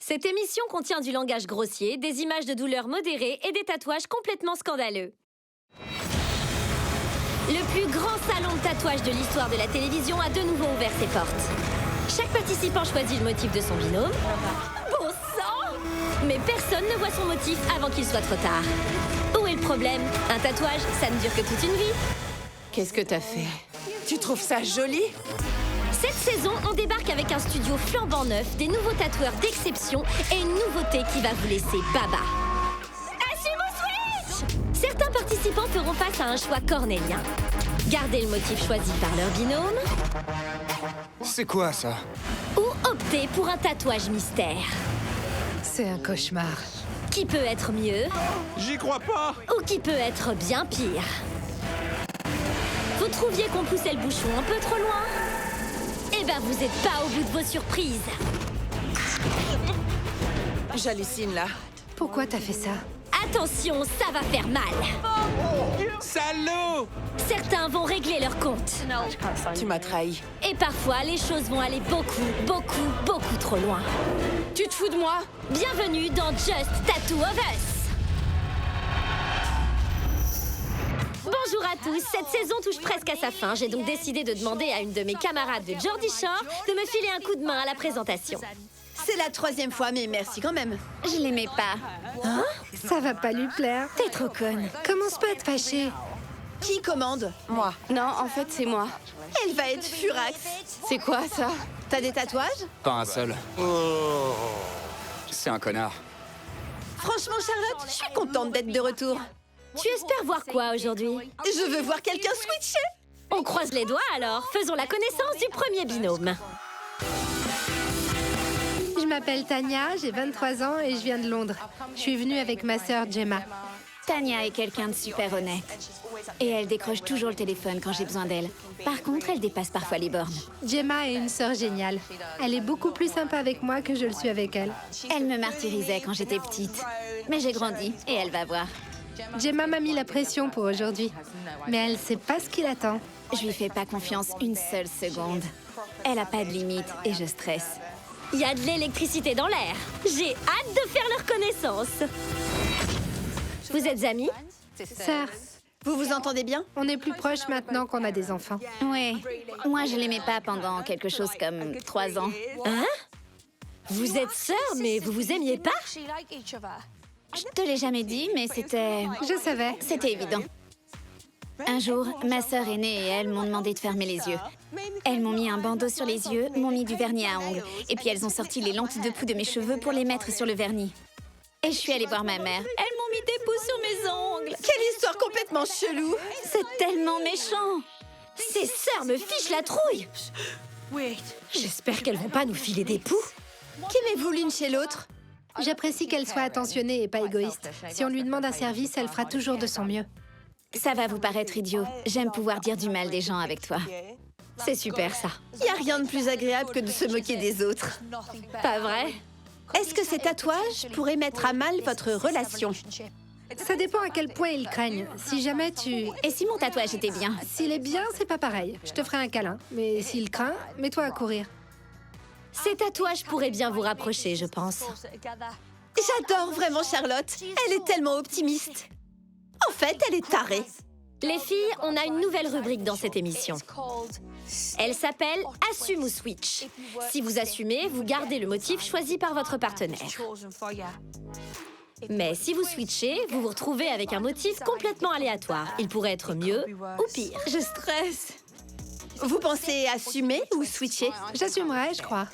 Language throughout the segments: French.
Cette émission contient du langage grossier, des images de douleur modérées et des tatouages complètement scandaleux. Le plus grand salon de tatouage de l'histoire de la télévision a de nouveau ouvert ses portes. Chaque participant choisit le motif de son binôme. Bon sang! Mais personne ne voit son motif avant qu'il soit trop tard. Où est le problème? Un tatouage, ça ne dure que toute une vie. Qu'est-ce que t'as fait? Tu trouves ça joli? Cette saison, on débarque avec un studio flambant neuf, des nouveaux tatoueurs d'exception et une nouveauté qui va vous laisser baba. Assumo Switch! Certains participants feront face à un choix cornélien. Garder le motif choisi par leur binôme C'est quoi ça? ou opter pour un tatouage mystère. C'est un cauchemar. Qui peut être mieux J'y crois pas! ou qui peut être bien pire? Vous trouviez qu'on poussait le bouchon un peu trop loin? Eh ben, vous êtes pas au bout de vos surprises. J'hallucine là. Pourquoi t'as fait ça? Attention, ça va faire mal. Salaud! Certains vont régler leur compte. Tu m'as trahi. Et parfois, les choses vont aller beaucoup trop loin. Tu te fous de moi? Bienvenue dans Just Tattoo of Us. Bonjour à tous, cette saison touche presque à sa fin. J'ai donc décidé de demander à une de mes camarades de Geordie Shore de me filer un coup de main à la présentation. C'est la 3e fois, mais merci quand même. Je l'aimais pas. Ça va pas lui plaire. T'es trop conne. Commence pas à te fâcher. Qui commande? Moi. Non, en fait, c'est moi. Elle va être furax. C'est quoi, ça? T'as des tatouages? Pas un seul. C'est un connard. Franchement, Charlotte, je suis contente d'être de retour. Tu espères voir quoi aujourd'hui? Je veux voir quelqu'un switcher. On croise les doigts alors. Faisons la connaissance du premier binôme. Je m'appelle Tania, j'ai 23 ans et je viens de Londres. Je suis venue avec ma sœur Gemma. Tania est quelqu'un de super honnête. Et elle décroche toujours le téléphone quand j'ai besoin d'elle. Par contre, elle dépasse parfois les bornes. Gemma est une sœur géniale. Elle est beaucoup plus sympa avec moi que je le suis avec elle. Elle me martyrisait quand j'étais petite. Mais j'ai grandi et elle va voir. Gemma m'a mis la pression pour aujourd'hui. Mais elle sait pas ce qui l'attend. Je lui fais pas confiance une seule seconde. Elle a pas de limite et je stresse. Il y a de l'électricité dans l'air. J'ai hâte de faire leur connaissance. Vous êtes amis? Sœur, Vous vous entendez bien? on est plus proches maintenant qu'on a des enfants. Ouais. Moi, je l'aimais pas pendant quelque chose comme 3 ans. Hein? Vous êtes sœurs, mais vous vous aimiez pas? Je te l'ai jamais dit, mais c'était Je savais. évident. Un jour, ma sœur aînée et elle m'ont demandé de fermer les yeux. Elles m'ont mis un bandeau sur les yeux, m'ont mis du vernis à ongles. Et puis elles ont sorti les lentes de poux de mes cheveux pour les mettre sur le vernis. Et je suis allée voir ma mère. Elles m'ont mis des poux sur mes ongles. Quelle histoire complètement chelou. C'est tellement méchant. Ces sœurs me fichent la trouille. J'espère qu'elles vont pas nous filer des poux. Qu'aimez-vous l'une chez l'autre? J'apprécie qu'elle soit attentionnée et pas égoïste. Si on lui demande un service, elle fera toujours de son mieux. Ça va vous paraître idiot. J'aime pouvoir dire du mal des gens avec toi. C'est super ça. Y a rien de plus agréable que de se moquer des autres. Pas vrai? Est-ce que ces tatouages pourraient mettre à mal votre relation? Ça dépend à quel point ils craignent. Si jamais tu... Et si mon tatouage était bien? S'il est bien, c'est pas pareil. Je te ferai un câlin. Mais s'il craint, mets-toi à courir. Ces tatouages pourraient bien vous rapprocher, je pense. J'adore vraiment Charlotte. Elle est tellement optimiste. En fait, elle est tarée. Les filles, on a une nouvelle rubrique dans cette émission. Elle s'appelle Assume ou Switch. Si vous assumez, vous gardez le motif choisi par votre partenaire. Mais si vous switchez, vous vous retrouvez avec un motif complètement aléatoire. Il pourrait être mieux ou pire. Je stresse. Vous pensez assumer ou switcher? J'assumerai, je crois.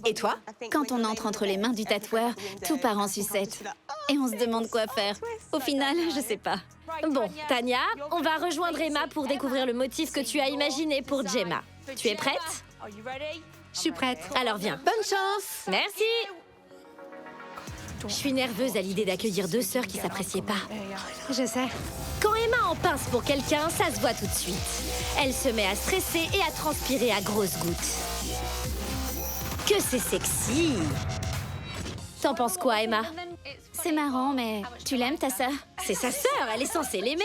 Et toi? Quand on entre entre les mains du tatoueur, tout part en sucette. Et on se demande quoi faire. Au final, je sais pas. Bon, Tania, on va rejoindre Emma pour découvrir le motif que tu as imaginé pour Gemma. Tu es prête? Je suis prête. Alors viens. Bonne chance. Merci. Je suis nerveuse à l'idée d'accueillir deux sœurs qui s'appréciaient pas. Je sais. Quand Emma en pince pour quelqu'un, ça se voit tout de suite. Elle se met à stresser et à transpirer à grosses gouttes. Que c'est sexy! T'en penses quoi, Emma? C'est marrant, mais tu l'aimes, ta sœur? C'est sa sœur, elle est censée l'aimer.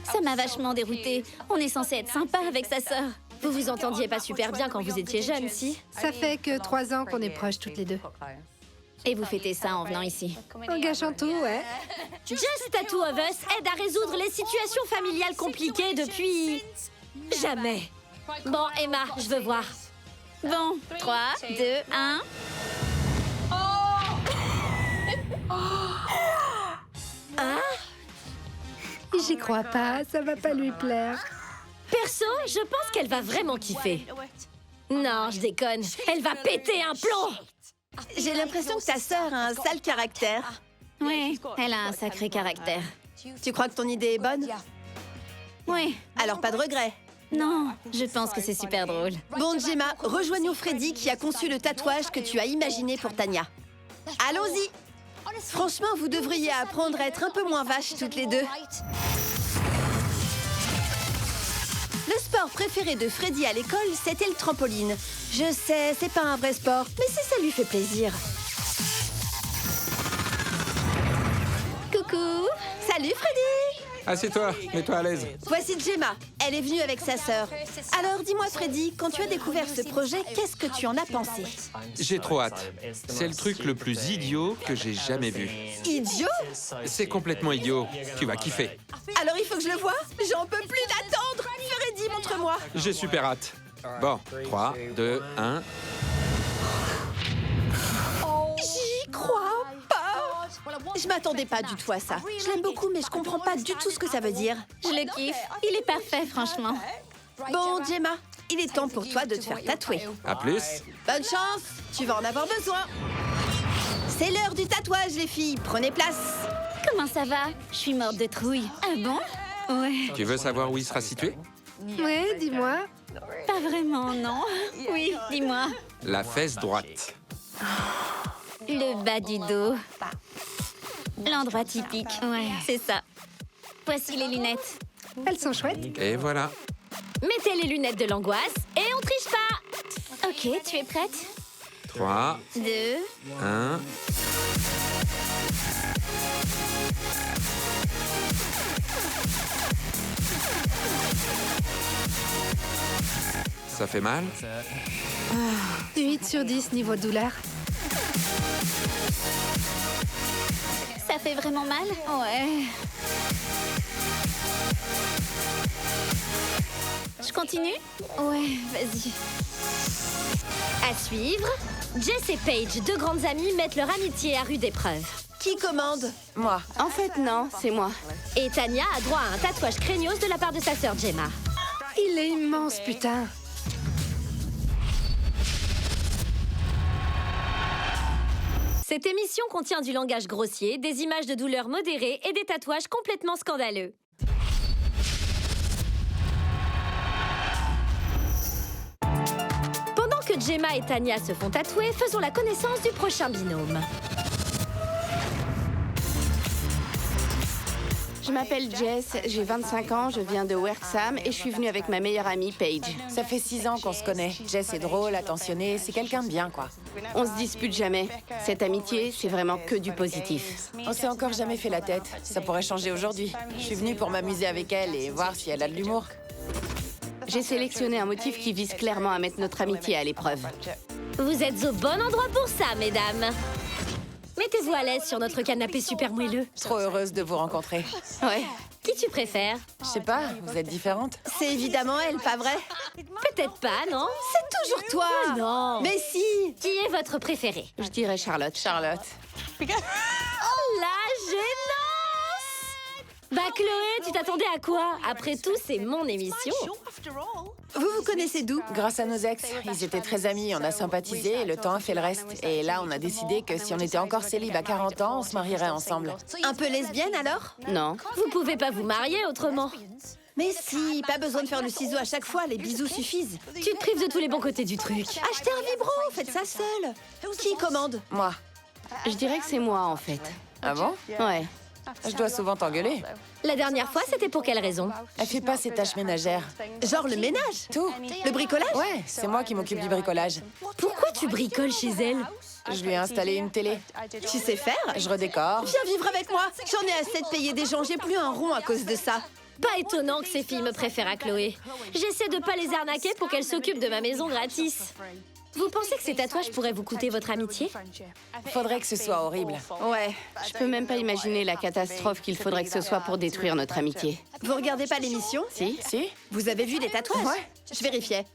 Ça m'a vachement déroutée. On est censé être sympa avec sa sœur. Vous vous entendiez pas super bien quand vous étiez jeunes, si? Ça fait que 3 ans qu'on est proches toutes les deux. Et vous fêtez ça en venant ici. En gâchant tout, ouais. Just Tattoo of Us aide à résoudre les situations familiales compliquées depuis... jamais. Bon, Emma, je veux voir. Bon, 3, 2, 1... J'y crois pas, ça va pas lui plaire. Perso, je pense qu'elle va vraiment kiffer. Non, je déconne. Elle va péter un plomb. J'ai l'impression que ta sœur a un sale caractère. Oui, elle a un sacré caractère. Tu crois que ton idée est bonne? Oui. Alors pas de regret. Non, je pense que c'est super drôle. Bon, Gemma, rejoignons Freddy qui a conçu le tatouage que tu as imaginé pour Tanya. Allons-y. Franchement, vous devriez apprendre à être un peu moins vaches toutes les deux. Le sport préféré de Freddy à l'école, c'était le trampoline. Je sais, c'est pas un vrai sport, mais si ça lui fait plaisir. Coucou. Salut Freddy! Assieds-toi, mets-toi à l'aise. Voici Gemma. Elle est venue avec sa sœur. Alors dis-moi Freddy, quand tu as découvert ce projet, qu'est-ce que tu en as pensé? J'ai trop hâte. C'est le truc le plus idiot que j'ai jamais vu. Idiot? C'est complètement idiot. Tu vas kiffer. Alors il faut que je le voie? J'en peux plus d'attendre! Freddy, montre-moi! J'ai super hâte. Bon, 3, 2, 1... J'y crois pas! Je m'attendais pas du tout à ça. Je l'aime beaucoup, mais je comprends pas du tout ce que ça veut dire. Je le kiffe. Il est parfait, franchement. Bon, Gemma, il est temps pour toi de te faire tatouer. À plus. Bonne chance! Tu vas en avoir besoin! C'est l'heure du tatouage, les filles. Prenez place. Comment ça va? Je suis morte de trouille. Ah bon? Ouais. Tu veux savoir où il sera situé? Ouais, dis-moi. Pas vraiment, non. Oui, dis-moi. La fesse droite. Le bas du dos. L'endroit typique. Ouais, c'est ça. Voici les lunettes. Elles sont chouettes. Et voilà. Mettez les lunettes de l'angoisse et on triche pas. Ok, tu es prête? 3, 2... 1... Ça fait mal? 8 sur 10 niveau douleur. Ça fait vraiment mal? Ouais. Je continue? Ouais, vas-y. À suivre, Jess et Paige, deux grandes amies, mettent leur amitié à rude épreuve. Qui commande? Moi. En fait, non, c'est moi. Et Tanya a droit à un tatouage craignos de la part de sa sœur Gemma. Il est immense, putain. Cette émission contient du langage grossier, des images de douleur modérées et des tatouages complètement scandaleux. Pendant que Gemma et Tanya se font tatouer, faisons la connaissance du prochain binôme. Je m'appelle Jess, j'ai 25 ans, je viens de Wrexham et je suis venue avec ma meilleure amie Paige. Ça fait 6 ans qu'on se connaît. Jess est drôle, attentionnée, c'est quelqu'un de bien, quoi. On se dispute jamais. Cette amitié, c'est vraiment que du positif. On s'est encore jamais fait la tête. Ça pourrait changer aujourd'hui. Je suis venue pour m'amuser avec elle et voir si elle a de l'humour. J'ai sélectionné un motif qui vise clairement à mettre notre amitié à l'épreuve. Vous êtes au bon endroit pour ça, mesdames. Mettez-vous à l'aise sur notre canapé super moelleux. Trop heureuse de vous rencontrer. Ouais. Qui tu préfères? Je sais pas, vous êtes différentes. C'est évidemment elle, pas vrai? Peut-être pas, non? C'est toujours toi! Non. Mais si! Qui est votre préféré? Je dirais Charlotte. Charlotte. La gênance! Bah Chloé, tu t'attendais à quoi? Après tout, c'est mon émission. Vous vous connaissez d'où? Grâce à nos ex, ils étaient très amis, on a sympathisé et le temps a fait le reste. Et là, on a décidé que si on était encore célib à 40 ans, on se marierait ensemble. Un peu lesbienne alors? Non. Vous pouvez pas vous marier autrement. Mais si, pas besoin de faire le ciseau à chaque fois, les bisous suffisent. Tu te prives de tous les bons côtés du truc. Achetez un vibro, faites ça seul. Qui commande? Moi. Je dirais que c'est moi, en fait. Ah bon? Ouais. Je dois souvent t'engueuler. La dernière fois, c'était pour quelle raison? Elle fait pas ses tâches ménagères. Genre le ménage? Tout. Le bricolage? Ouais, c'est moi qui m'occupe du bricolage. Pourquoi tu bricoles chez elle? Je lui ai installé une télé. Tu sais faire? Je redécore. Viens vivre avec moi. J'en ai assez de payer des gens, j'ai plus un rond à cause de ça. Pas étonnant que ces filles me préfèrent à Chloé. J'essaie de pas les arnaquer pour qu'elles s'occupent de ma maison gratis. Vous pensez que ces tatouages pourraient vous coûter votre amitié? Faudrait que ce soit horrible. Ouais, je peux même pas imaginer la catastrophe qu'il faudrait que ce soit pour détruire notre amitié. Vous regardez pas l'émission? Si? Si? Vous avez vu les tatouages? Ouais. Je vérifiais.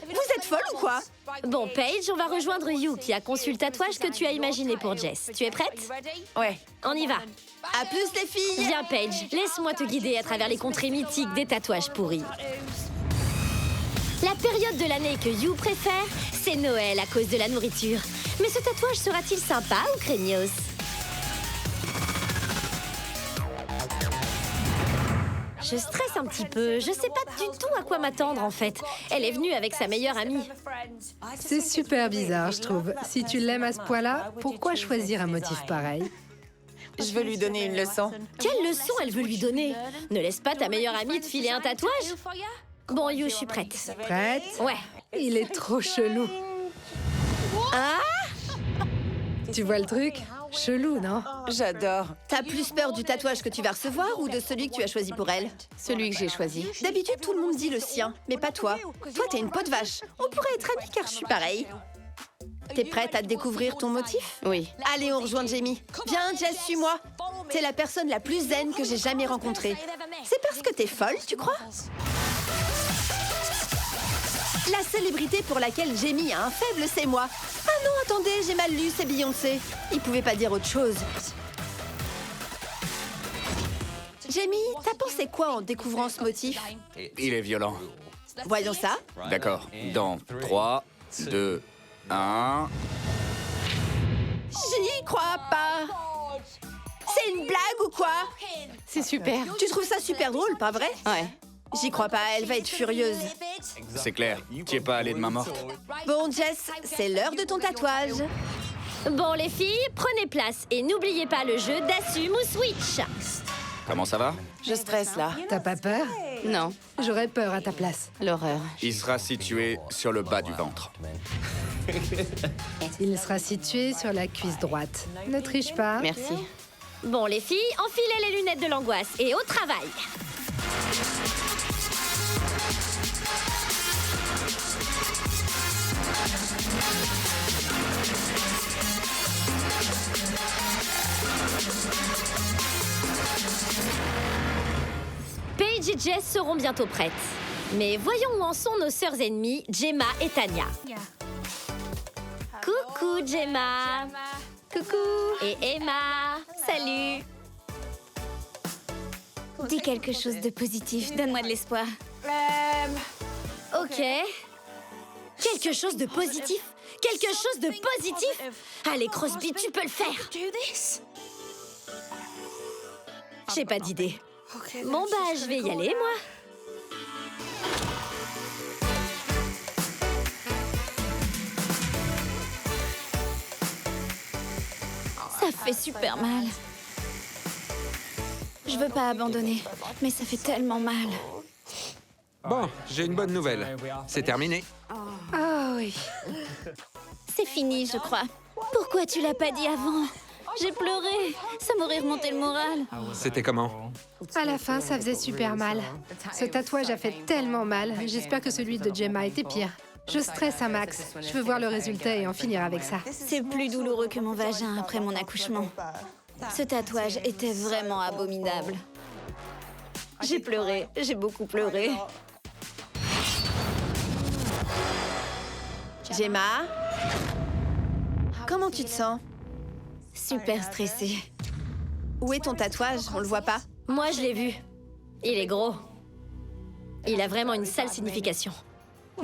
Vous êtes folle ou quoi? Bon, Paige, on va rejoindre You qui a conçu le tatouage que tu as imaginé pour Jess. Tu es prête? Ouais. On y va. À plus les filles! Viens, Paige, laisse-moi te guider à travers les contrées mythiques des tatouages pourris. La période de l'année que You préfère, c'est Noël à cause de la nourriture. Mais ce tatouage sera-t-il sympa ou craignos? Je stresse un petit peu, je sais pas du tout à quoi m'attendre en fait. Elle est venue avec sa meilleure amie. C'est super bizarre, je trouve. Si tu l'aimes à ce point-là, pourquoi choisir un motif pareil? Je veux lui donner une leçon. Quelle leçon elle veut lui donner? Ne laisse pas ta meilleure amie te filer un tatouage? Bon, You, je suis prête. Prête? Ouais. Il est trop chelou. Ah! Tu vois le truc? Chelou, non? J'adore. T'as plus peur du tatouage que tu vas recevoir ou de celui que tu as choisi pour elle? Celui que j'ai choisi. D'habitude, tout le monde dit le sien, mais pas toi. Toi, t'es une peau de vache. On pourrait être amis car je suis pareil. T'es prête à découvrir ton motif? Oui. Allez, on rejoint Jamie. Viens, Jess, suis-moi. T'es la personne la plus zen que j'ai jamais rencontrée. C'est parce que t'es folle, tu crois? La célébrité pour laquelle Jamie a un faible, c'est moi. Ah non, attendez, j'ai mal lu, c'est Beyoncé. Il pouvait pas dire autre chose. Jamie, t'as pensé quoi en découvrant ce motif? Il est violent. Voyons ça. D'accord. Dans 3, 2, 1... J'y crois pas. C'est une blague ou quoi? C'est super. Tu trouves ça super drôle, pas vrai? Ouais. J'y crois pas, elle va être furieuse. C'est clair. Tu es pas allé de main morte. Bon, Jess, c'est l'heure de ton tatouage. Bon, les filles, prenez place et n'oubliez pas le jeu d'assume ou switch. Comment ça va? Je stresse là. T'as pas peur? Non, J'aurais peur à ta place. l'horreur. Il sera situé sur le bas du ventre. Il sera situé sur la cuisse droite. Ne triche pas. Merci. Bon, les filles, enfilez les lunettes de l'angoisse et au travail. Paige et Jess seront bientôt prêtes. Mais voyons où en sont nos sœurs ennemies, Gemma et Tanya. Coucou, Gemma. Coucou. Et Emma. Salut. Dis quelque chose de positif, donne-moi de l'espoir. Ok. Quelque chose de positif. Quelque chose de positif. Allez, Crosby, tu peux le faire. J'ai pas d'idée. Bon, bah, je vais y aller, moi. Ça fait super mal. Je veux pas abandonner, mais ça fait tellement mal. Bon, j'ai une bonne nouvelle. C'est terminé. Ah oui. C'est fini, je crois. Pourquoi tu l'as pas dit avant? J'ai pleuré. Ça m'aurait remonté le moral. C'était comment? À la fin, ça faisait super mal. Ce tatouage a fait tellement mal. J'espère que celui de Gemma était pire. Je stresse un max. Je veux voir le résultat et en finir avec ça. C'est plus douloureux que mon vagin après mon accouchement. Ce tatouage était vraiment abominable. J'ai pleuré, j'ai beaucoup pleuré. Gemma, comment tu te sens? Super stressée. Où est ton tatouage? On le voit pas. Moi, je l'ai vu. Il est gros. Il a vraiment une sale signification.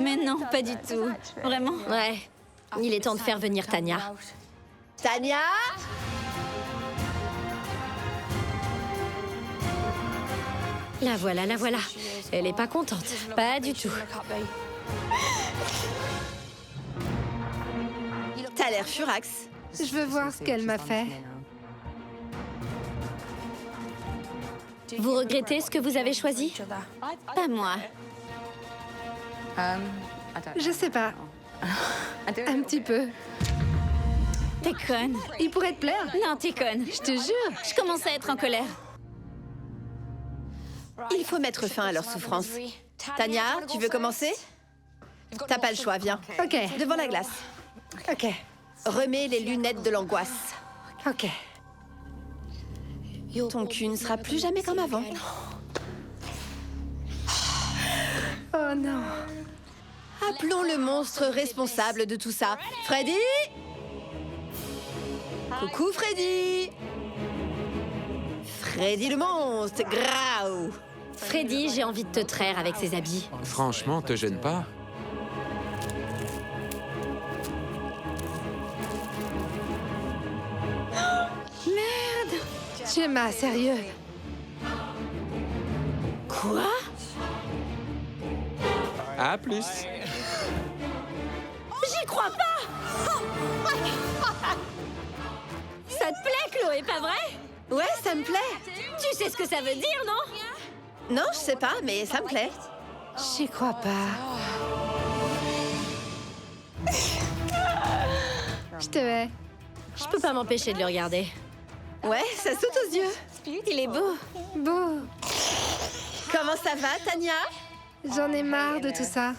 Mais non, pas du tout. Vraiment? Ouais. Il est temps de faire venir Tanya. Tanya? La voilà, la voilà. Elle est pas contente. Pas du tout. T'as l'air furax. Je veux voir ce qu'elle m'a fait. Vous regrettez ce que vous avez choisi? Pas moi. Je sais pas. Un petit peu. T'es conne. Il pourrait te plaire. Non, t'es conne. Je te jure. Je commence à être en colère. Il faut mettre fin à leur souffrance. Tanya, tu veux commencer? T'as pas le choix, viens. Ok, Devant la glace. ok, Remets les lunettes de l'angoisse. ok. Ton cul ne sera plus jamais comme avant. Oh non. Appelons le monstre responsable de tout ça. Freddy? Coucou Freddy! Freddy le monstre, graou! Freddy, j'ai envie de te traire avec ces habits. Franchement, te gêne pas? Gemma, sérieux. Quoi? À plus. J'y crois pas! Ça te plaît, Chloé, pas vrai? Ouais, ça me plaît. Tu sais ce que ça veut dire, non? Non, je sais pas, mais ça me plaît. J'y crois pas. Je te hais. Je peux pas m'empêcher de le regarder. Ouais, ça saute aux yeux. Il est beau. Beau. Comment ça va, Tanya? J'en ai marre de tout ça.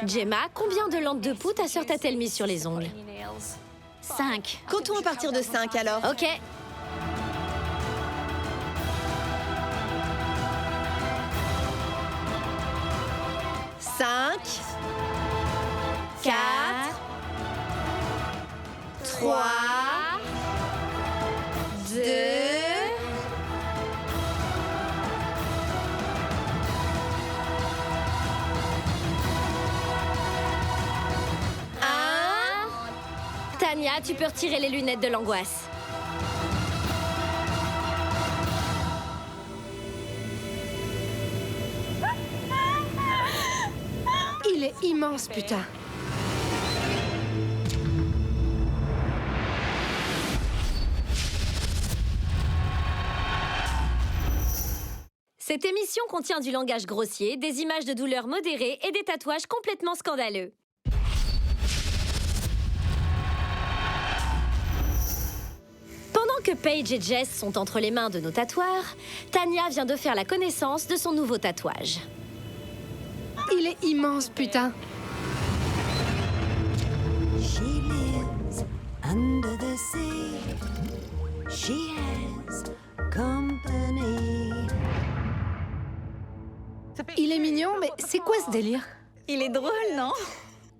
Gemma, combien de lampes de poux ta sœur t'a-t-elle mis sur les ongles? 5. Comptons à partir de 5 alors. Ok. Cinq, 4, 3, 2, 1. Tanya, tu peux retirer les lunettes de l'angoisse. Il est immense, putain. Cette émission contient du langage grossier, des images de douleur modérées et des tatouages complètement scandaleux. Pendant que Paige et Jess sont entre les mains de nos tatoueurs, Tanya vient de faire la connaissance de son nouveau tatouage. Il est immense, putain. She lives under the sea. She has company. Il est mignon, mais c'est quoi ce délire? Il est drôle, non?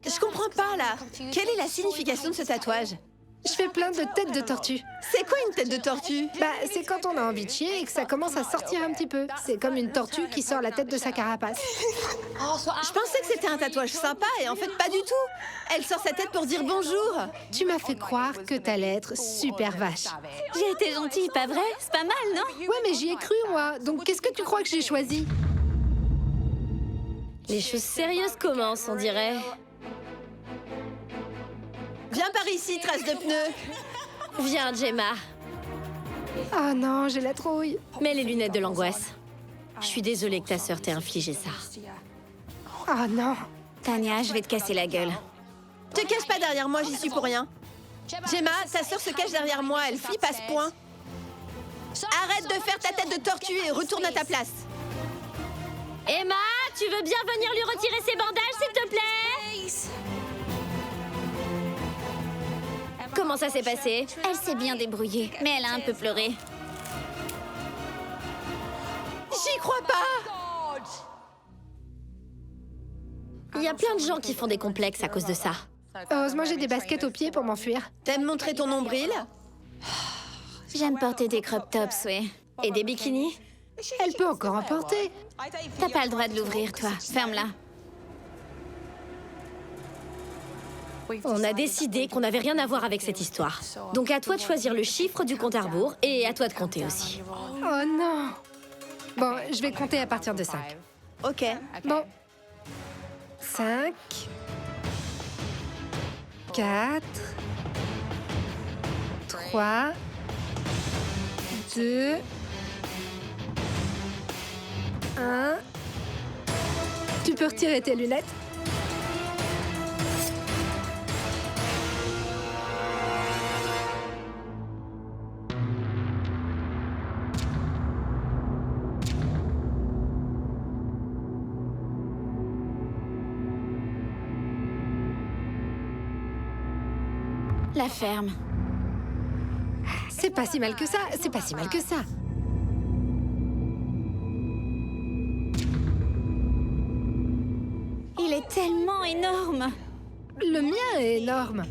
Je comprends pas là. Quelle est la signification de ce tatouage? Je fais plein de têtes de tortue. C'est quoi une tête de tortue? Bah, c'est quand on a envie de chier et que ça commence à sortir un petit peu. C'est comme une tortue qui sort la tête de sa carapace. Je pensais que c'était un tatouage sympa et en fait pas du tout. Elle sort sa tête pour dire bonjour. Tu m'as fait croire que t'allais être super vache. J'ai été gentille, pas vrai? C'est pas mal, non? Ouais, mais j'y ai cru, moi. Donc, qu'est-ce que tu crois que j'ai choisi? Les choses sérieuses commencent, on dirait. Viens par ici, trace de pneus. Viens, Gemma. Oh non, j'ai la trouille. Mets les lunettes de l'angoisse. Je suis désolée que ta sœur t'ait infligé ça. Oh non. Tanya, je vais te casser la gueule. Te cache pas derrière moi, j'y suis pour rien. Gemma, ta sœur se cache derrière moi, elle flippe à ce point. Arrête de faire ta tête de tortue et retourne à ta place. Emma, tu veux bien venir lui retirer ses bandages, s'il te plaît? Comment ça s'est passé? Elle s'est bien débrouillée, mais elle a un peu pleuré. J'y crois pas. Il y a plein de gens qui font des complexes à cause de ça. Heureusement, j'ai des baskets aux pieds pour m'enfuir. T'aimes montrer ton nombril? J'aime porter des crop tops, ouais. Et des bikinis? Elle peut encore en porter. T'as pas le droit de l'ouvrir, toi. Ferme-la. On a décidé qu'on n'avait rien à voir avec cette histoire. Donc à toi de choisir le chiffre du compte à rebours et à toi de compter aussi. Oh non. Bon, je vais compter à partir de 5. Ok. Bon. 5. 4. 3. 2. 1. Tu peux retirer tes lunettes? La ferme. C'est pas si mal que ça, c'est pas si mal que ça. Il est tellement énorme. Le mien est énorme.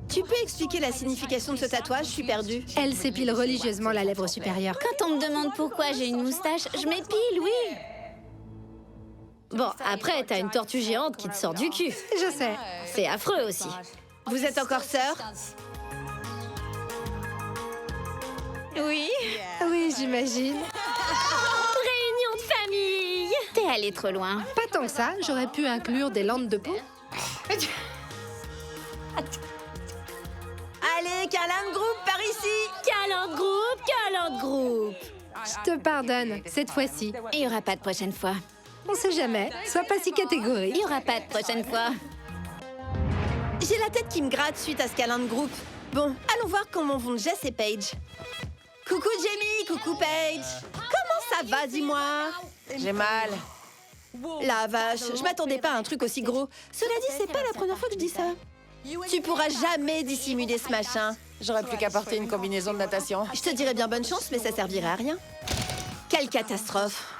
Tu peux expliquer la signification de ce tatouage? Je suis perdue. Elle s'épile religieusement la lèvre supérieure. Quand on me demande pourquoi j'ai une moustache, je m'épile, oui. Bon, après, t'as une tortue géante qui te sort du cul. Je sais. C'est affreux aussi. Vous êtes encore sœurs? Oui. Oui, j'imagine. Réunion de famille. T'es allé trop loin. Pas tant que ça, j'aurais pu inclure des landes de peau. Allez, câlin de groupe par ici. Câlin de groupe, câlin de groupe. Je te pardonne, cette fois-ci. Il y aura pas de prochaine fois. On sait jamais, sois pas si Il catégorique. y aura pas de prochaine fois. J'ai la tête qui me gratte suite à ce câlin de groupe. Bon, allons voir comment vont Jess et Paige. Coucou Jamie, coucou Paige. Comment ça va, dis-moi? J'ai mal. La vache, je m'attendais pas à un truc aussi gros. Cela dit, c'est pas la première fois que je dis ça. Tu pourras jamais dissimuler ce machin. J'aurais plus qu'à porter une combinaison de natation. Je te dirais bien bonne chance, mais ça servirait à rien. Quelle catastrophe.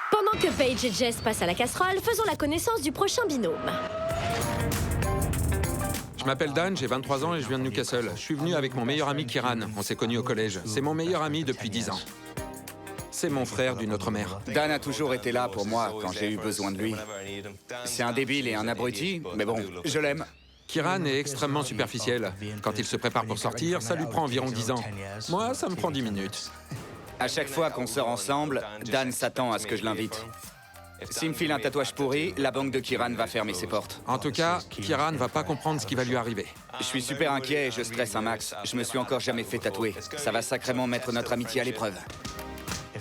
Pendant que Paige et Jess passent à la casserole, faisons la connaissance du prochain binôme. Je m'appelle Dan, j'ai 23 ans et je viens de Newcastle. Je suis venu avec mon meilleur ami Kieran. On s'est connus au collège. C'est mon meilleur ami depuis 10 ans. C'est mon frère d'une autre mère. Dan a toujours été là pour moi quand j'ai eu besoin de lui. C'est un débile et un abruti, mais bon, je l'aime. Kieran est extrêmement superficiel. Quand il se prépare pour sortir, ça lui prend environ 10 ans. Moi, ça me prend 10 minutes. À chaque fois qu'on sort ensemble, Dan s'attend à ce que je l'invite. S'il me file un tatouage pourri, la banque de Kieran va fermer ses portes. En tout cas, Kieran va pas comprendre ce qui va lui arriver. Je suis super inquiet et je stresse un max. Je me suis encore jamais fait tatouer. Ça va sacrément mettre notre amitié à l'épreuve.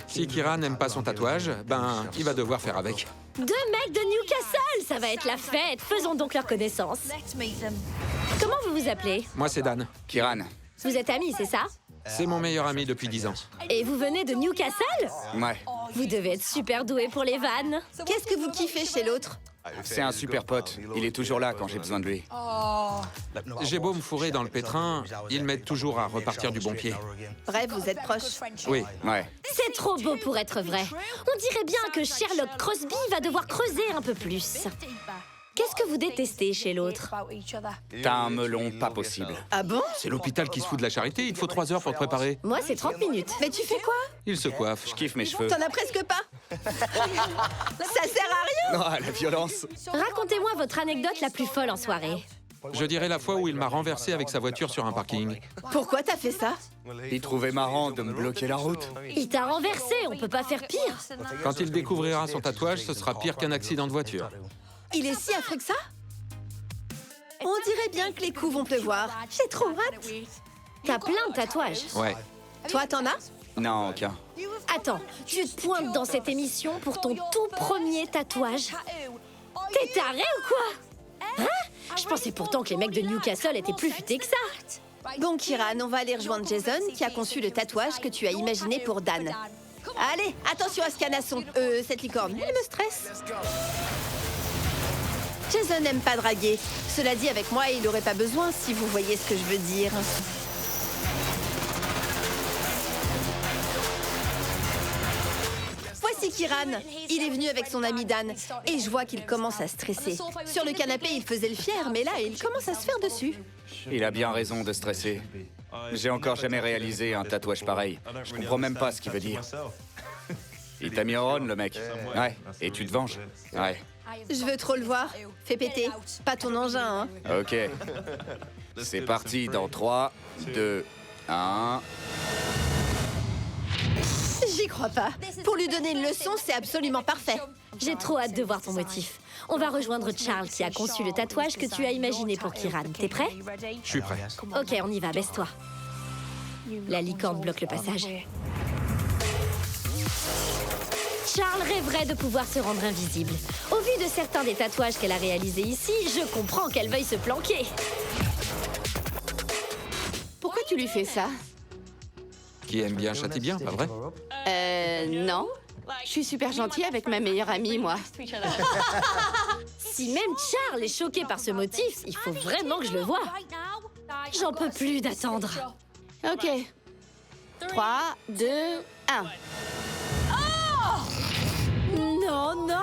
Si Kieran n'aime pas son tatouage, ben, il va devoir faire avec. 2 mecs de Newcastle, ça va être la fête. Faisons donc leur connaissance. Comment vous vous appelez? Moi, c'est Dan. Kieran, Vous êtes amis, c'est ça? C'est mon meilleur ami depuis 10 ans. Et vous venez de Newcastle? ouais, Vous devez être super doué pour les vannes. Qu'est-ce que vous kiffez chez l'autre? c'est un super pote. Il est toujours là quand j'ai besoin de lui. J'ai beau me fourrer dans le pétrin, il m'aide toujours à repartir du bon pied. Bref, vous êtes proches. Oui. Ouais. C'est trop beau pour être vrai. On dirait bien que Sherlock Crosby va devoir creuser un peu plus. Qu'est-ce que vous détestez chez l'autre? T'as un melon pas possible. Ah bon? C'est l'hôpital qui se fout de la charité, il te faut 3 heures pour te préparer. Moi, c'est 30 minutes. Mais tu fais quoi? Il se coiffe. Je kiffe mes cheveux. T'en as presque pas. Ça sert à rien. Non, la violence. Racontez-moi votre anecdote la plus folle en soirée. Je dirais la fois où il m'a renversé avec sa voiture sur un parking. Pourquoi t'as fait ça? Il trouvait marrant de me bloquer la route. Il t'a renversé, on peut pas faire pire. Quand il découvrira son tatouage, ce sera pire qu'un accident de voiture. Il est si affreux que ça? On dirait bien que les coups vont pleuvoir. J'ai trop hâte. T'as plein de tatouages. Ouais. Toi, t'en as? Non, aucun. Attends, tu te pointes dans cette émission pour ton tout premier tatouage. T'es taré ou quoi? Hein? Je pensais pourtant que les mecs de Newcastle étaient plus futés que ça. Bon, Kieran, on va aller rejoindre Jason, qui a conçu le tatouage que tu as imaginé pour Dan. Allez, attention à ce canasson. Cette licorne, elle me stresse. Jason n'aime pas draguer. Cela dit, avec moi, il n'aurait pas besoin, si vous voyez ce que je veux dire. Voici Kieran. Il est venu avec son ami Dan. Et je vois qu'il commence à stresser. Sur le canapé, il faisait le fier, mais là, il commence à se faire dessus. Il a bien raison de stresser. J'ai encore jamais réalisé un tatouage pareil. Je comprends même pas ce qu'il veut dire. Il t'a mis en run, le mec. Ouais, et tu te venges. Ouais, Je veux trop le voir. Fais péter. Pas ton engin, hein. ok. C'est parti dans 3, 2, 1... J'y crois pas. Pour lui donner une leçon, c'est absolument parfait. J'ai trop hâte de voir ton motif. On va rejoindre Charles qui a conçu le tatouage que tu as imaginé pour Kieran. T'es prêt? Je suis prêt. Ok, on y va, baisse-toi. La licorne bloque le passage. Charles rêverait de pouvoir se rendre invisible. Au vu de certains des tatouages qu'elle a réalisés ici, je comprends qu'elle veuille se planquer. Pourquoi tu lui fais ça? Qui aime bien châtie bien, pas vrai? Non. Je suis super gentille avec ma meilleure amie, moi. Si même Charles est choqué par ce motif, il faut vraiment que je le voie. J'en peux plus d'attendre. Ok. 3, 2, 1. Non, non, non!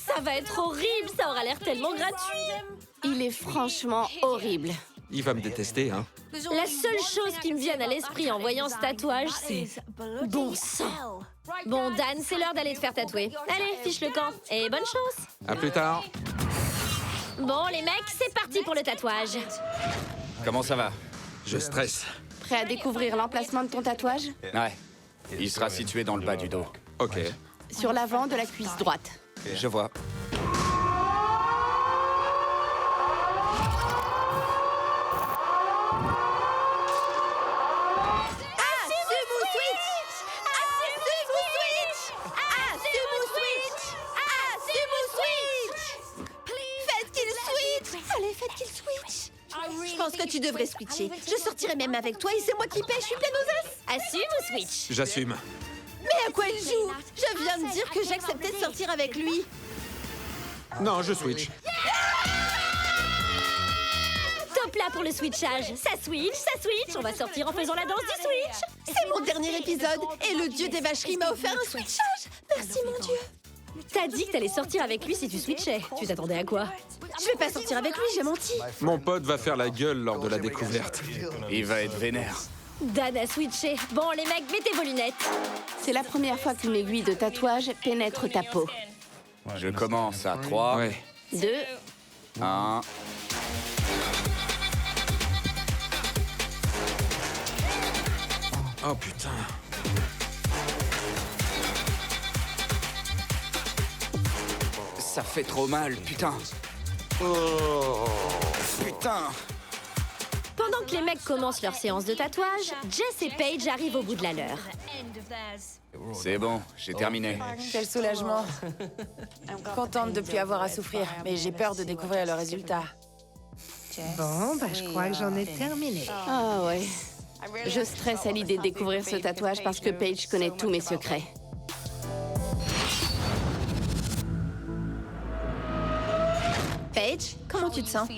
Ça va être horrible, ça aura l'air tellement gratuit. Il est franchement horrible. Il va me détester, hein. La seule chose qui me vienne à l'esprit en voyant ce tatouage, c'est bon sang. Bon, Dan, c'est l'heure d'aller te faire tatouer. Allez, fiche le camp. Et bonne chance. À plus tard. Bon, les mecs, c'est parti pour le tatouage. Comment ça va? Je stresse. Prêt à découvrir l'emplacement de ton tatouage? Ouais. Il sera situé dans le bas du dos. Ok. Sur l'avant de la cuisse droite. Je vois. Allez, faites qu'il switch. Je pense que tu devrais switcher. Je sortirai même avec toi et c'est moi qui paie, je suis pleine aux as. Assume ou switch? J'assume. Mais à quoi il joue? Je viens de dire que j'acceptais de sortir avec lui. Non, je switch. Top là pour le switchage. Ça switch, ça switch. On va sortir en faisant la danse du switch. C'est mon dernier épisode et le dieu des vacheries m'a offert un switchage. Merci mon dieu. T'as dit que t'allais sortir avec lui si tu switchais. Tu t'attendais à quoi? Je vais pas sortir avec lui, j'ai menti. Mon pote va faire la gueule lors de la découverte. Il va être vénère. Dan a switché. Bon, les mecs, mettez vos lunettes. C'est la première fois qu'une aiguille de tatouage pénètre ta peau. Je commence à 3, Ouais. 2, 1. Oh putain. Ça fait trop mal, putain. Oh, putain. Pendant que les mecs commencent leur séance de tatouage, Jess et Paige arrivent au bout de la leur. C'est bon, j'ai terminé. Quel soulagement. Contente de plus avoir à souffrir, mais j'ai peur de découvrir le résultat. Bon, bah, je crois que j'en ai terminé. Ah ouais. Je stresse à l'idée de découvrir ce tatouage parce que Paige connaît tous mes secrets. Paige, comment tu te sens?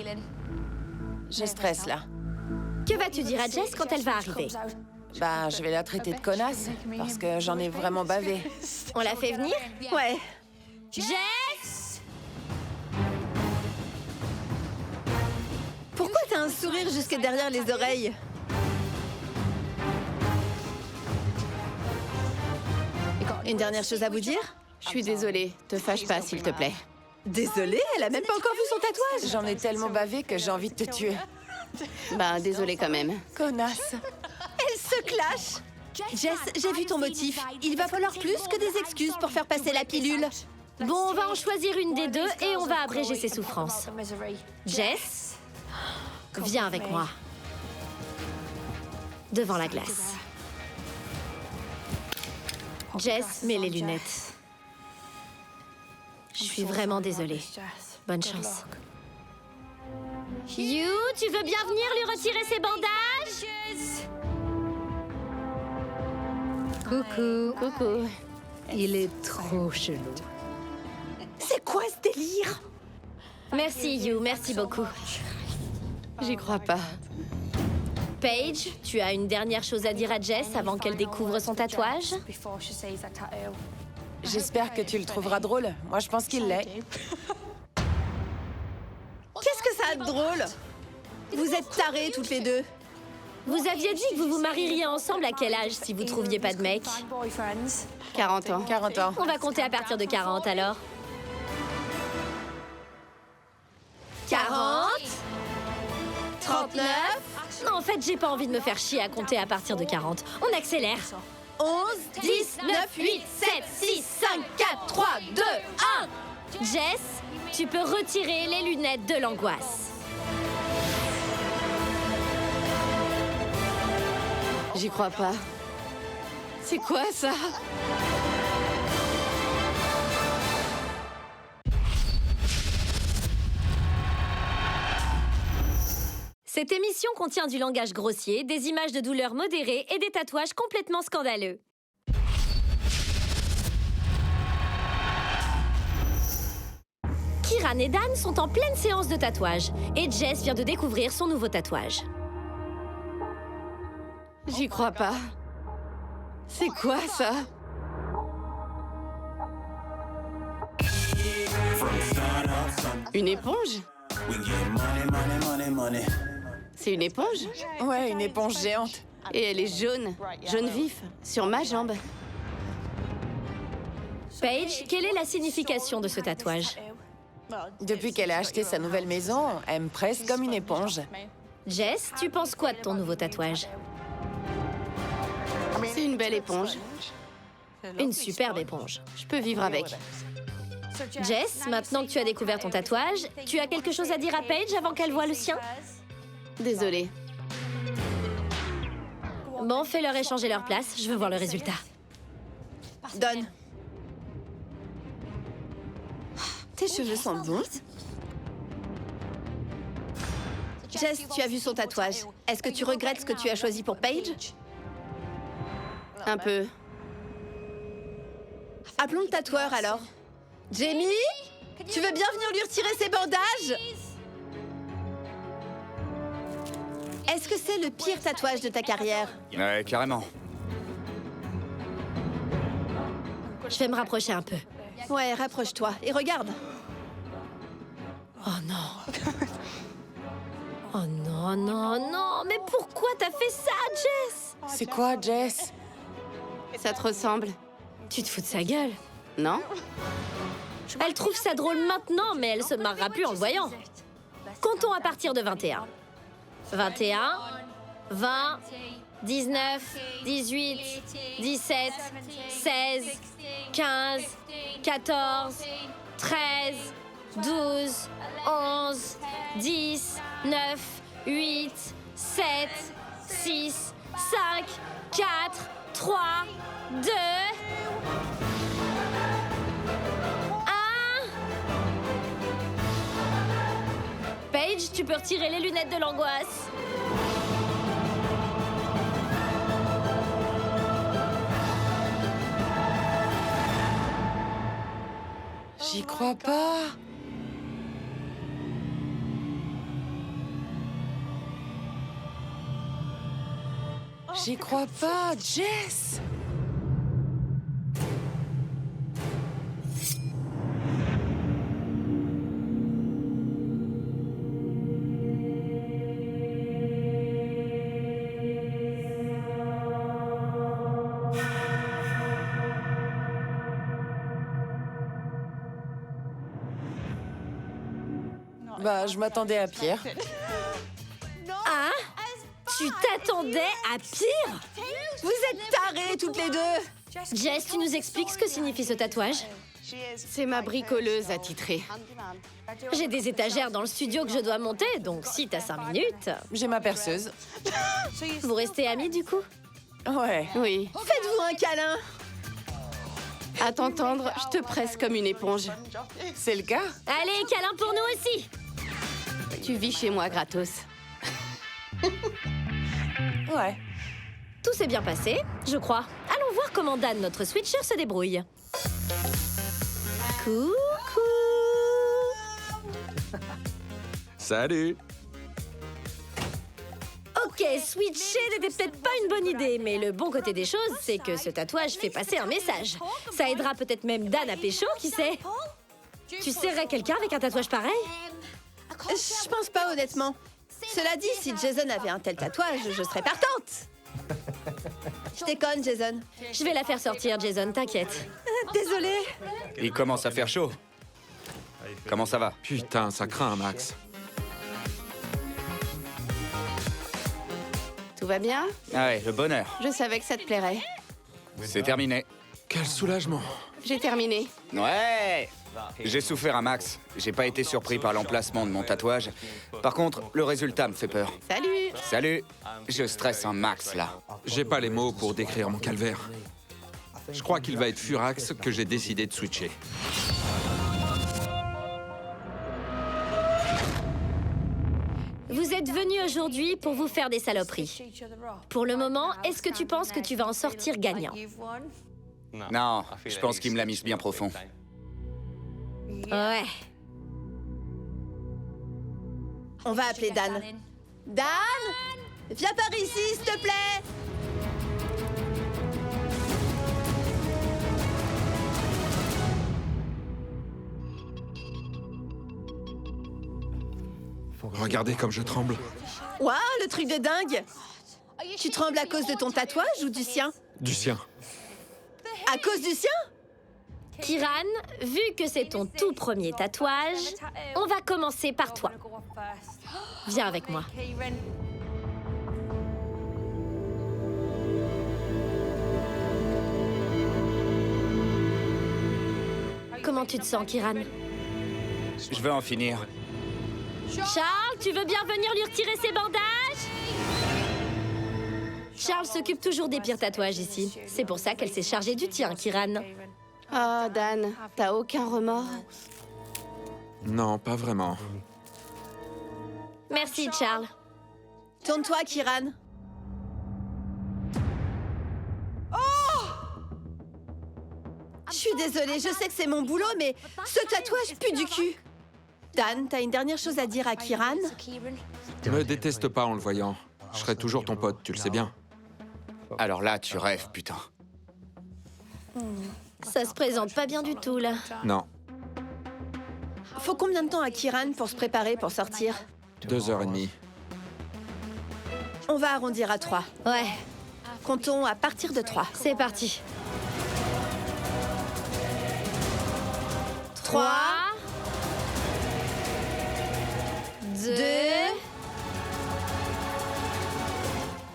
Je stresse là. Que vas-tu dire à Jess quand elle va arriver? Bah, je vais la traiter de connasse, parce que j'en ai vraiment bavé. On la fait venir? Ouais. Jess! Pourquoi t'as un sourire jusque derrière les oreilles? Une dernière chose à vous dire? Je suis désolée, te fâche pas s'il te plaît. Désolée, elle a même pas encore vu son tatouage. J'en ai tellement bavé que j'ai envie de te tuer. Bah, désolée quand même. Connasse. Elle se clash. Jess, j'ai vu ton motif. Il va falloir plus que des excuses pour faire passer la pilule. Bon, on va en choisir une des deux et on va abréger ses souffrances. Jess, viens avec moi. Devant la glace. Jess, mets les lunettes. Je suis vraiment désolée. Bonne chance. You, tu veux bien venir lui retirer ses bandages? Coucou. Coucou. Il est trop chelou. C'est quoi ce délire? Merci, You, merci beaucoup. J'y crois pas. Paige, tu as une dernière chose à dire à Jess avant qu'elle découvre son tatouage? J'espère que tu le trouveras drôle. Moi, je pense qu'il l'est. Qu'est-ce que ça a de drôle? Vous êtes tarés toutes les deux. Vous aviez dit que vous vous marieriez ensemble à quel âge si vous trouviez pas de mec? 40 ans. 40 ans. On va compter à partir de 40 alors. 40 39 Non, en fait, j'ai pas envie de me faire chier à compter à partir de 40. On accélère. 11, 10, 9, 8, 7, 6, 5, 4, 3, 2, 1 Jess, tu peux retirer les lunettes de l'angoisse. J'y crois pas. C'est quoi ça? Cette émission contient du langage grossier, des images de douleur modérées et des tatouages complètement scandaleux. Kiran et Dan sont en pleine séance de tatouage et Jess vient de découvrir son nouveau tatouage. J'y crois pas. C'est quoi ça? Une éponge? C'est une éponge? Ouais, une éponge géante. Et elle est jaune, jaune vif, sur ma jambe. Paige, quelle est la signification de ce tatouage? Depuis qu'elle a acheté sa nouvelle maison, elle me presse comme une éponge. Jess, tu penses quoi de ton nouveau tatouage? C'est une belle éponge. Une superbe éponge. Je peux vivre avec. Jess, maintenant que tu as découvert ton tatouage, tu as quelque chose à dire à Paige avant qu'elle voie le sien? Désolée. Bon, fais-leur échanger leur place, je veux voir le résultat. Donne. Tes cheveux sont bons. Jess, tu as vu son tatouage. Est-ce que tu regrettes ce que tu as choisi pour Paige? Un peu. Appelons le tatoueur alors. Jamie? Tu veux bien venir lui retirer ses bandages? Est-ce que c'est le pire tatouage de ta carrière? Ouais, carrément. Je vais me rapprocher un peu. Ouais, rapproche-toi et regarde. Oh non. Oh non, non, non. Mais pourquoi t'as fait ça, Jess? C'est quoi, Jess? Ça te ressemble? Tu te fous de sa gueule. Non? Elle trouve ça drôle maintenant, mais elle se marrera plus en le voyant. Comptons à partir de 21. 21, 20, 19, 18, 17, 16, 15, 14, 13, 12, 11, 10, 9, 8, 7, 6, 5, 4, 3, 2... Paige, tu peux retirer les lunettes de l'angoisse. J'y crois pas. J'y crois pas, Jess. Bah, je m'attendais à pire. Ah? Tu t'attendais à pire? Vous êtes tarés toutes les deux. Jess, tu nous expliques ce que signifie ce tatouage? C'est ma bricoleuse attitrée. J'ai des étagères dans le studio que je dois monter, donc si t'as 5 minutes... J'ai ma perceuse. Vous restez amis, du coup? Ouais. Oui. Faites-vous un câlin. À t'entendre, je te presse comme une éponge. C'est le cas? Allez, câlin pour nous aussi! Tu vis chez moi gratos. Ouais. Tout s'est bien passé, je crois. Allons voir comment Dan, notre switcher, se débrouille. Coucou! Salut! Ok, switcher n'était peut-être pas une bonne idée, mais le bon côté des choses, c'est que ce tatouage fait passer un message. Ça aidera peut-être même Dan à pécho, qui sait? Tu serrais quelqu'un avec un tatouage pareil? Je pense pas honnêtement. Cela dit, si Jason avait un tel tatouage, je serais partante. Je déconne, Jason. Je vais la faire sortir, Jason, t'inquiète. Désolée. Il commence à faire chaud. Comment ça va? Putain, ça craint, Max. Tout va bien? Ah ouais, le bonheur. Je savais que ça te plairait. C'est terminé. Quel soulagement. J'ai terminé. Ouais! J'ai souffert un max. J'ai pas été surpris par l'emplacement de mon tatouage. Par contre, le résultat me fait peur. Salut! Salut! Je stresse un max, là. J'ai pas les mots pour décrire mon calvaire. Je crois qu'il va être furax que j'ai décidé de switcher. Vous êtes venus aujourd'hui pour vous faire des saloperies. Pour le moment, est-ce que tu penses que tu vas en sortir gagnant? Non, je pense qu'il me l'a mise bien profond. Ouais. On va appeler Dan. Dan? Viens par ici, s'il te plaît. Regardez comme je tremble. Waouh, le truc de dingue! Tu trembles à cause de ton tatouage ou du sien? Du sien. À cause du sien? Kiran, vu que c'est ton tout premier tatouage, on va commencer par toi. Viens avec moi. Comment tu te sens, Kiran? Je veux en finir. Charles, tu veux bien venir lui retirer ses bandages? Charles s'occupe toujours des pires tatouages ici. C'est pour ça qu'elle s'est chargée du tien, Kiran. Oh, Dan, t'as aucun remords? Non, pas vraiment. Merci, Charles. Tourne-toi, Kiran. Je suis désolée, je sais que c'est mon boulot, mais ce tatouage pue du cul. Dan, t'as une dernière chose à dire à Kiran? Me déteste pas en le voyant. Je serai toujours ton pote, tu le sais bien. Alors là, tu rêves, putain. Ça se présente pas bien du tout, là. Non, Faut combien de temps à Kiran pour se préparer pour sortir? 2h30. On va arrondir à 3. Ouais, Comptons à partir de 3. c'est parti. 3, 2,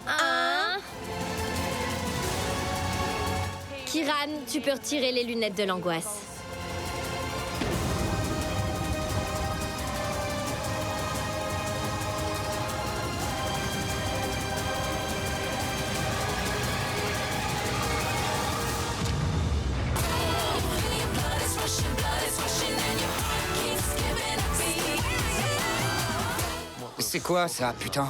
1. Kiran, tu peux retirer les lunettes de l'angoisse. C'est quoi ça, putain?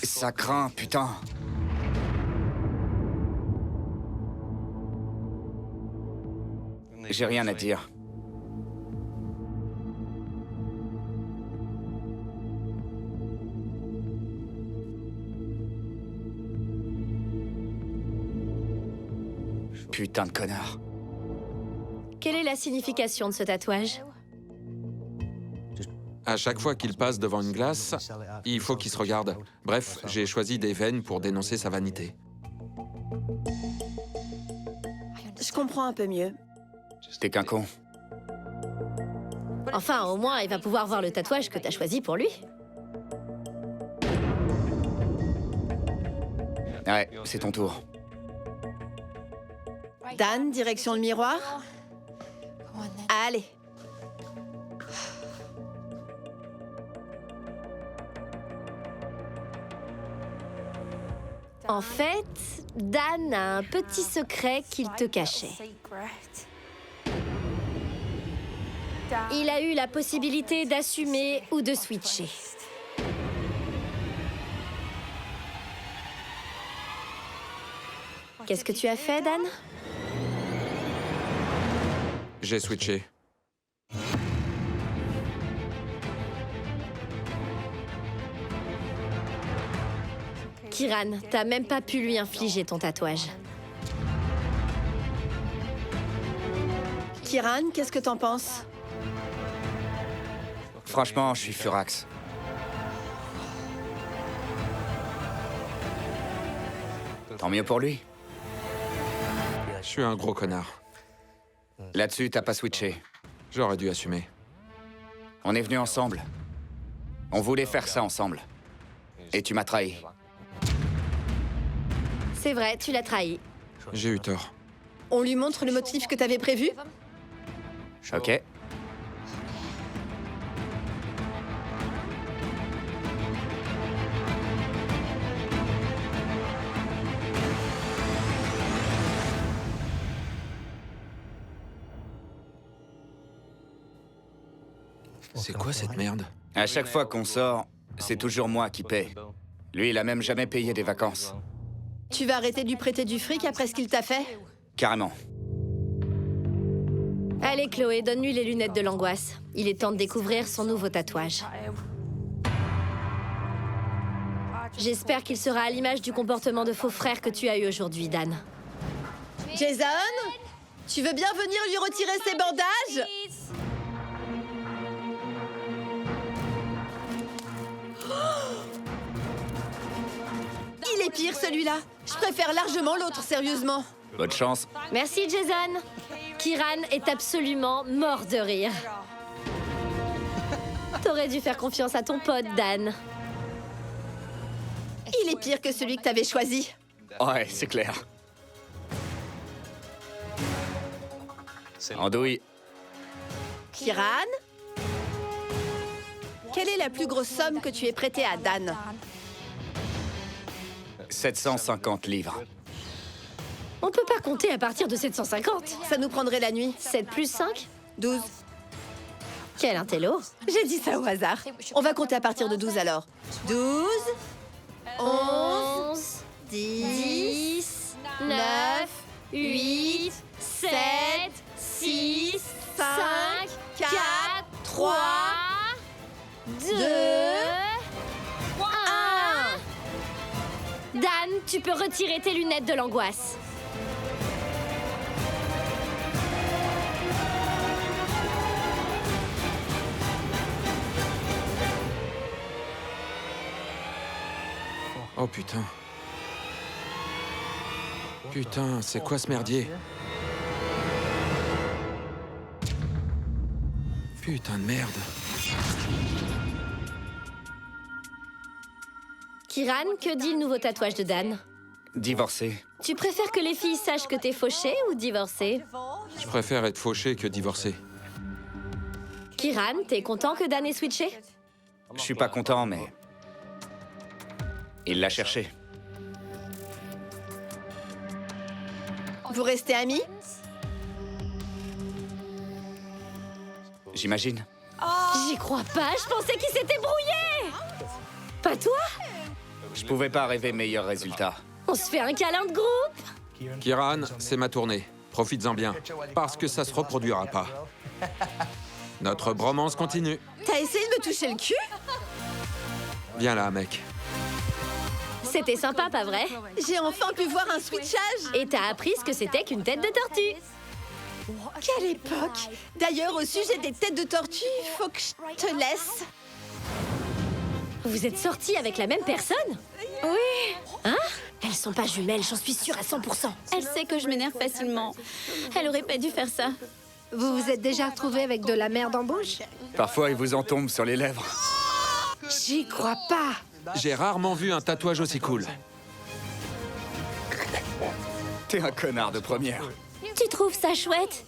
Ça craint, putain. J'ai rien à dire. Putain de connard. Quelle est la signification de ce tatouage? À chaque fois qu'il passe devant une glace, il faut qu'il se regarde. Bref, j'ai choisi des veines pour dénoncer sa vanité. Je comprends un peu mieux. T'es qu'un con. Enfin, au moins, il va pouvoir voir le tatouage que t'as choisi pour lui. Ouais, c'est ton tour. Dan, direction le miroir. Allez. En fait, Dan a un petit secret qu'il te cachait. Il a eu la possibilité d'assumer ou de switcher. Qu'est-ce que tu as fait, Dan? J'ai switché. Kiran, t'as même pas pu lui infliger ton tatouage. Kiran, qu'est-ce que t'en penses? Franchement, je suis furax. Tant mieux pour lui. Je suis un gros connard. Là-dessus, t'as pas switché. J'aurais dû assumer. On est venus ensemble. On voulait faire ça ensemble. Et tu m'as trahi. C'est vrai, tu l'as trahi. J'ai eu tort. On lui montre le motif que t'avais prévu? Ok. C'est quoi cette merde? À chaque fois qu'on sort, c'est toujours moi qui paie. Lui, il a même jamais payé des vacances. Tu vas arrêter de lui prêter du fric après ce qu'il t'a fait? Carrément. Allez, Chloé, donne-lui les lunettes de l'angoisse. Il est temps de découvrir son nouveau tatouage. J'espère qu'il sera à l'image du comportement de faux frère que tu as eu aujourd'hui, Dan. Jason? Tu veux bien venir lui retirer ses bandages? est pire celui-là. Je préfère largement l'autre, sérieusement. Bonne chance. Merci, Jason. Kiran est absolument mort de rire. T'aurais dû faire confiance à ton pote, Dan. Il est pire que celui que t'avais choisi. Ouais, c'est clair. Andouille. Kiran? Quelle est la plus grosse somme que tu aies prêtée à Dan? 750 livres. On peut pas compter à partir de 750. Ça nous prendrait la nuit. 7 plus 5? 12. Quel intello. J'ai dit ça au hasard. On va compter à partir de 12 alors. 12, 11, 10, 9, 8, 7, 6, 5, 4, 3, 2, 1. Dan, tu peux retirer tes lunettes de l'angoisse. Oh putain. Putain, c'est quoi ce merdier? Putain de merde. Kiran, que dit le nouveau tatouage de Dan? Divorcé. Tu préfères que les filles sachent que t'es fauché ou divorcé? Je préfère être fauché que divorcé. Kiran, t'es content que Dan ait switché? Je suis pas content, mais... il l'a cherché. Vous restez amis? J'imagine. J'y crois pas, je pensais qu'il s'était brouillé! Pas toi? Je pouvais pas rêver meilleur résultat. On se fait un câlin de groupe? Kiran, c'est ma tournée. Profites-en bien, parce que ça se reproduira pas. Notre bromance continue. T'as essayé de me toucher le cul? Viens là, mec. C'était sympa, pas vrai? J'ai enfin pu voir un switchage. Et t'as appris ce que c'était qu'une tête de tortue. Quelle époque! D'ailleurs, au sujet des têtes de tortue, il faut que je te laisse. Vous êtes sortis avec la même personne? Oui. Hein? Elles sont pas jumelles, j'en suis sûre à 100%. Elle sait que je m'énerve facilement. Elle aurait pas dû faire ça. Vous vous êtes déjà retrouvés avec de la merde en bouche? Parfois, il vous en tombe sur les lèvres. J'y crois pas. J'ai rarement vu un tatouage aussi cool. T'es un connard de première. Tu trouves ça chouette?